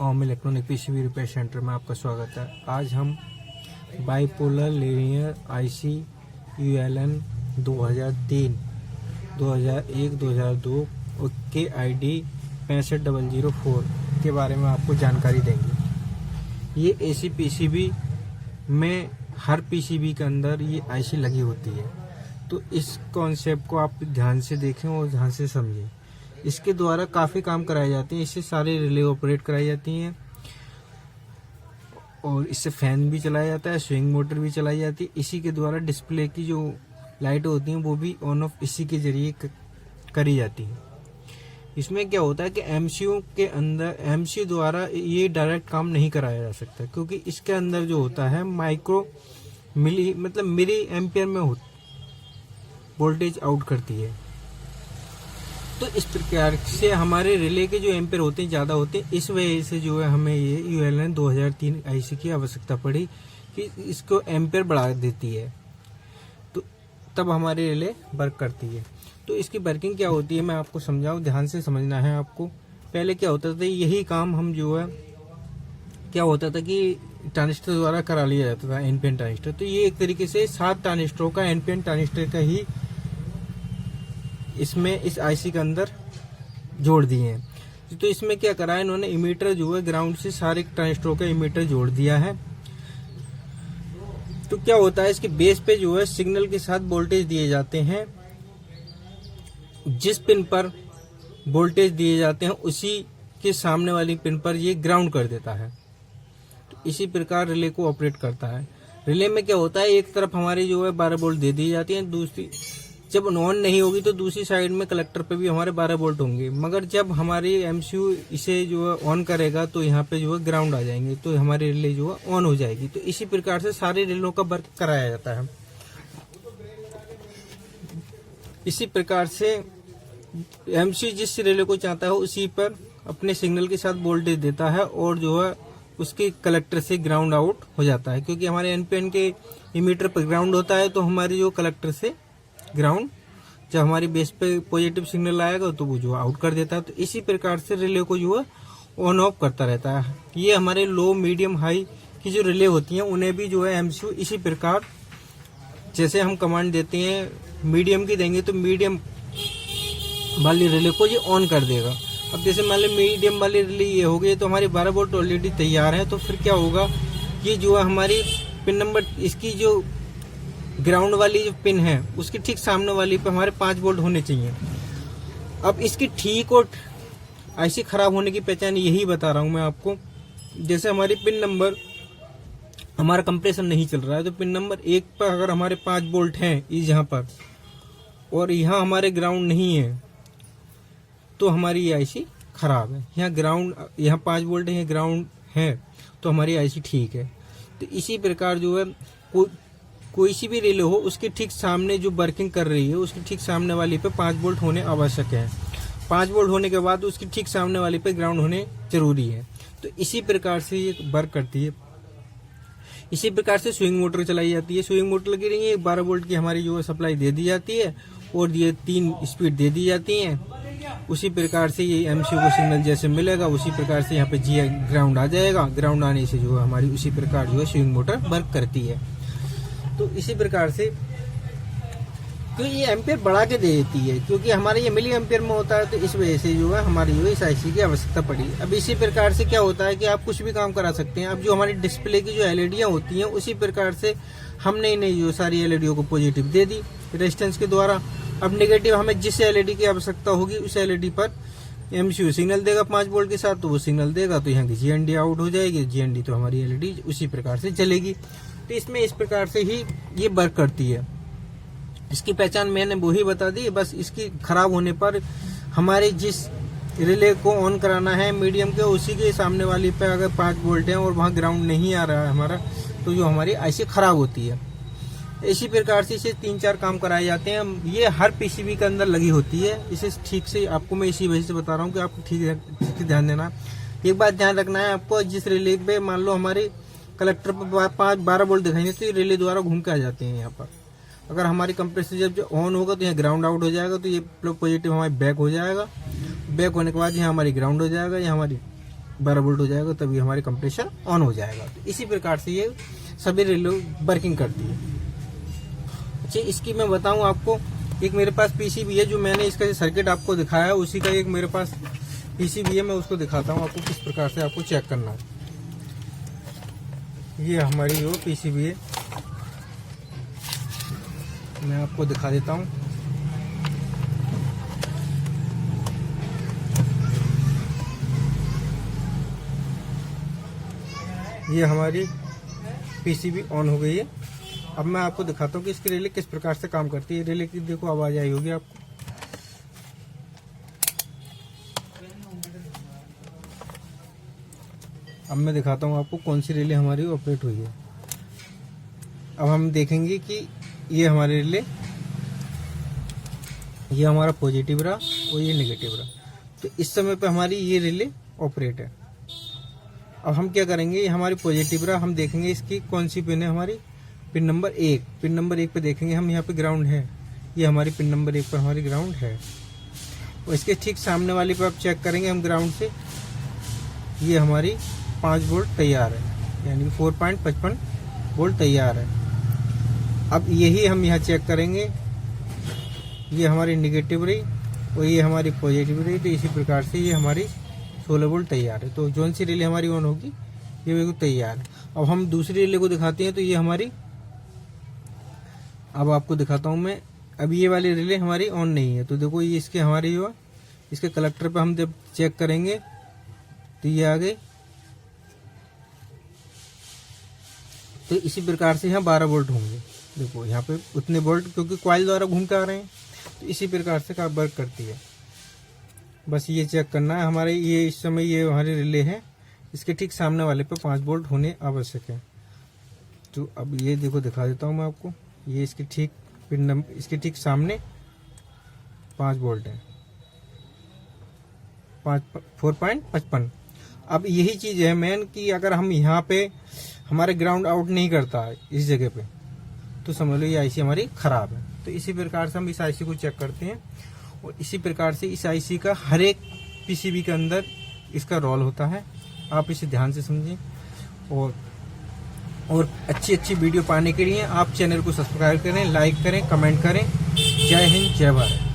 ओम electronic PCB repair centre में आपका स्वागत है। आज हम बाइपोलर लीनियर आईसी यूएलएन 2003, 2001, 2002 और के आईडी 65004 के बारे में आपको जानकारी देंगे। ये एसी पीसीबी में हर पीसीबी के अंदर ये आईसी लगी होती है, तो इस कॉन्सेप्ट को आप ध्यान से देखें और ध्यान से समझें। इसके द्वारा काफ़ी काम कराए जाते हैं, इससे सारे रिले ऑपरेट कराई जाती हैं और इससे फैन भी चलाया जाता है, स्विंग मोटर भी चलाई जाती है। इसी के द्वारा डिस्प्ले की जो लाइट होती हैं वो भी ऑन ऑफ इसी के जरिए करी जाती हैं। इसमें क्या होता है कि एमसीयू के अंदर एमसीयू द्वारा ये डायरेक्ट काम नहीं कराया जा सकता, क्योंकि इसके अंदर जो होता है माइक्रो मिली एम्पियर में वोल्टेज आउट करती है। तो इस प्रकार से हमारे रिले के जो एम्पेयर होते हैं ज़्यादा होते हैं। इस वजह से जो है हमें ये यूएलएन 2003 आईसी की आवश्यकता पड़ी कि इसको एम्पेयर बढ़ा देती है, तो तब हमारी रिले वर्क करती है। तो इसकी वर्किंग क्या होती है मैं आपको समझाऊं, ध्यान से समझना है आपको। पहले क्या होता था, यही काम हम जो है क्या होता था कि ट्रांजिस्टर द्वारा करा लिया जाता था, एनपीएन ट्रांजिस्टर। तो ये एक तरीके से 7 ट्रांजिस्टरों का एनपीएन ट्रांजिस्टर का ही इसमें इस आईसी के अंदर जोड़ दिए हैं। तो इसमें क्या करा है इन्होंने, इमीटर जो है ग्राउंड से सारे ट्रांजिस्टरों का इमीटर जोड़ दिया है। तो क्या होता है, इसके बेस पे जो है सिग्नल के साथ वोल्टेज दिए जाते हैं। जिस पिन पर वोल्टेज दिए जाते हैं उसी के सामने वाली पिन पर ये ग्राउंड कर देता है। तो इसी प्रकार रिले को ऑपरेट करता है। रिले में क्या होता है, एक तरफ हमारी जो है 12 वोल्ट दे दी जाती है, दूसरी जब ऑन नहीं होगी तो दूसरी साइड में कलेक्टर पे भी हमारे 12 वोल्ट होंगे। मगर जब हमारी एमसीयू इसे जो है ऑन करेगा तो यहाँ पे जो है ग्राउंड आ जाएंगे, तो हमारी रिले जो है ऑन हो जाएगी। तो इसी प्रकार से सारे रिलों का वर्क कराया जाता है। इसी प्रकार से एमसीयू जिस रिले को चाहता है उसी पर अपने सिग्नल के साथ वोल्टेज देता है और जो है उसके कलेक्टर से ग्राउंड आउट हो जाता है। क्योंकि हमारे एनपीएन के इमीटर पर ग्राउंड होता है, तो हमारी जो कलेक्टर से ग्राउंड जब हमारी बेस पे पॉजिटिव सिग्नल आएगा तो वो जो आउट कर देता है। तो इसी प्रकार से रिले को जो है ऑन ऑफ करता रहता है। ये हमारे लो मीडियम हाई की जो रिले होती हैं उन्हें भी जो है एमसीयू इसी प्रकार, जैसे हम कमांड देते हैं मीडियम की देंगे तो मीडियम वाली रिले को ये ऑन कर देगा। अब जैसे मान ली मीडियम वाली रिले ये हो गई, तो हमारी 12 वोल्ट ऑलरेडी तैयार है। तो फिर क्या होगा, ये जो है हमारी पिन नंबर, इसकी जो ग्राउंड वाली जो पिन है उसके ठीक सामने वाली पे हमारे 5 वोल्ट होने चाहिए। अब इसकी ठीक और आईसी खराब होने की पहचान यही बता रहा हूं मैं आपको। जैसे हमारी पिन नंबर, हमारा कंप्रेसर नहीं चल रहा है, तो पिन नंबर 1 पर अगर हमारे 5 वोल्ट हैं इस यहाँ पर और यहाँ हमारे ग्राउंड नहीं है, तो हमारी ये आईसी खराब है। यहाँ ग्राउंड, यहाँ 5 वोल्ट है, यहाँ ग्राउंड है, तो हमारी आईसी ठीक है। तो इसी प्रकार जो है कोई सी भी रिले हो उसके ठीक सामने जो वर्किंग कर रही है उसके ठीक सामने वाली पे 5 वोल्ट होने आवश्यक है। 5 वोल्ट होने के बाद उसकी ठीक सामने वाली पे ग्राउंड होने जरूरी है। तो इसी प्रकार से ये वर्क करती है। इसी प्रकार से स्विंग मोटर चलाई जाती है। स्विंग मोटर लगी रही है, 12 वोल्ट की हमारी जो सप्लाई दे दी जाती है और ये 3 स्पीड दे दी जाती हैं। उसी प्रकार से ये एमसीयू को सिग्नल जैसे मिलेगा उसी प्रकार से यहाँ पे जी ग्राउंड आ जाएगा। ग्राउंड आने से जो है हमारी उसी प्रकार जो है स्विंग मोटर वर्क करती है। तो इसी प्रकार से तो ये एम्पियर बढ़ा के दे देती है, क्योंकि हमारे ये मिली एम्पियर में होता है। तो इस वजह से जो है हमारी जो इस आईसी की आवश्यकता पड़ी। अब इसी प्रकार से क्या होता है कि आप कुछ भी काम करा सकते हैं। अब जो हमारी डिस्प्ले की जो एलईडियां होती हैं उसी प्रकार से हमने इन्हें जो सारी एलईडियों को पॉजिटिव दे दी रेजिस्टेंस के द्वारा। अब नेगेटिव हमें जिस एलईडी की आवश्यकता होगी उस एलईडी पर एमसीयू सिग्नल देगा 5 वोल्ट के साथ, तो वो सिग्नल देगा, तो यहाँ की जीएनडी आउट हो जाएगी। जीएनडी तो हमारी एलईडी उसी प्रकार से चलेगी। तो इसमें इस प्रकार से ही ये वर्क करती है। इसकी पहचान मैंने वो ही बता दी। बस इसकी खराब होने पर हमारे जिस रिले को ऑन कराना है मीडियम के, उसी के सामने वाली पे अगर 5 वोल्ट है और वहाँ ग्राउंड नहीं आ रहा है हमारा, तो जो हमारी आईसी खराब होती है। इसी प्रकार से इसे 3-4 काम कराए जाते हैं। ये हर पीसीबी के अंदर लगी होती है। इसे ठीक से आपको मैं इसी वजह से बता रहा हूँ कि आपको ठीक से ध्यान देना। एक बात ध्यान रखना है आपको, जिस रिले पे मान लो हमारे कलेक्टर पर 12 वोल्ट दिखाएंगे तो ये रिले द्वारा घूम के आ जाते हैं यहाँ पर। अगर हमारी कंप्रेसर जब ऑन होगा तो यहाँ ग्राउंड आउट हो जाएगा, तो ये पॉजिटिव हमारी बैक हो जाएगा। बैक होने के बाद यहाँ हमारी ग्राउंड हो जाएगा, यहाँ हमारी 12 वोल्ट हो जाएगा तभी हमारे कंप्रेसर ऑन हो जाएगा। तो इसी प्रकार से ये सभी रिले वर्किंग करती है। अच्छा, इसकी मैं बताऊं आपको, एक मेरे पास पीसीबी है, जो मैंने इसका सर्किट आपको दिखाया है उसी का एक मेरे पास पीसीबी है, मैं उसको दिखाता हूं आपको किस प्रकार से आपको चेक करना है। ये हमारी जो पीसीबी है मैं आपको दिखा देता हूं। ये हमारी पीसीबी ऑन हो गई है। अब मैं आपको दिखाता हूँ कि इसकी रिले किस प्रकार से काम करती है। रिले की देखो आवाज आई होगी आपको। अब मैं दिखाता हूँ आपको कौन सी रिले हमारी ऑपरेट हुई है। अब हम देखेंगे कि ये हमारे रिले, ये हमारा पॉजिटिव रहा और ये नेगेटिव रहा। तो इस समय पे हमारी ये रिले ऑपरेट है। अब हम क्या करेंगे, ये हमारी पॉजिटिव रहा, हम देखेंगे इसकी कौन सी पिन है हमारी, पिन नंबर 1। पिन नंबर 1 पे देखेंगे हम, यहाँ पे ग्राउंड है, ये हमारी पिन नंबर 1 पर हमारी ग्राउंड है। और इसके ठीक सामने वाली पे आप चेक करेंगे हम ग्राउंड से, ये हमारी 5 वोल्ट तैयार है, यानी 4.55 वोल्ट तैयार है। अब यही हम यहाँ चेक करेंगे, ये हमारी निगेटिव रही और ये हमारी पॉजिटिव रही। तो इसी प्रकार से ये हमारी 16 वोल्ट तैयार है। तो जौन सी रिले हमारी ऑन होगी ये बिल्कुल तैयार है। अब हम दूसरी रिले को दिखाते हैं। तो ये हमारी, अब आपको दिखाता हूँ मैं, अब ये वाली रिले हमारी ऑन नहीं है। तो देखो ये इसके हमारी जो इसके कलेक्टर पे हम जब चेक करेंगे तो ये आ गए। तो इसी प्रकार से यहाँ 12 वोल्ट होंगे। देखो यहाँ पे उतने वोल्ट, क्योंकि कॉइल द्वारा घूम के आ रहे हैं। तो इसी प्रकार से काम वर्क करती है। बस ये चेक करना है हमारे, ये इस समय ये हमारे रिले है, इसके ठीक सामने वाले पे 5 वोल्ट होने आवश्यक है। तो अब ये देखो दिखा देता हूँ मैं आपको, ये इसके ठीक पिन नंबर, इसके ठीक सामने 5 वोल्ट है, 4.55। अब यही चीज है मेन कि अगर हम यहाँ पे हमारे ग्राउंड आउट नहीं करता है इस जगह पे, तो समझ लो ये आईसी हमारी खराब है। तो इसी प्रकार से हम इस आईसी को चेक करते हैं और इसी प्रकार से इस आईसी का हर एक पीसीबी के अंदर इसका रोल होता है। आप इसे ध्यान से समझें और अच्छी अच्छी वीडियो पाने के लिए आप चैनल को सब्सक्राइब करें, लाइक करें, कमेंट करें। जय हिंद, जय भारत।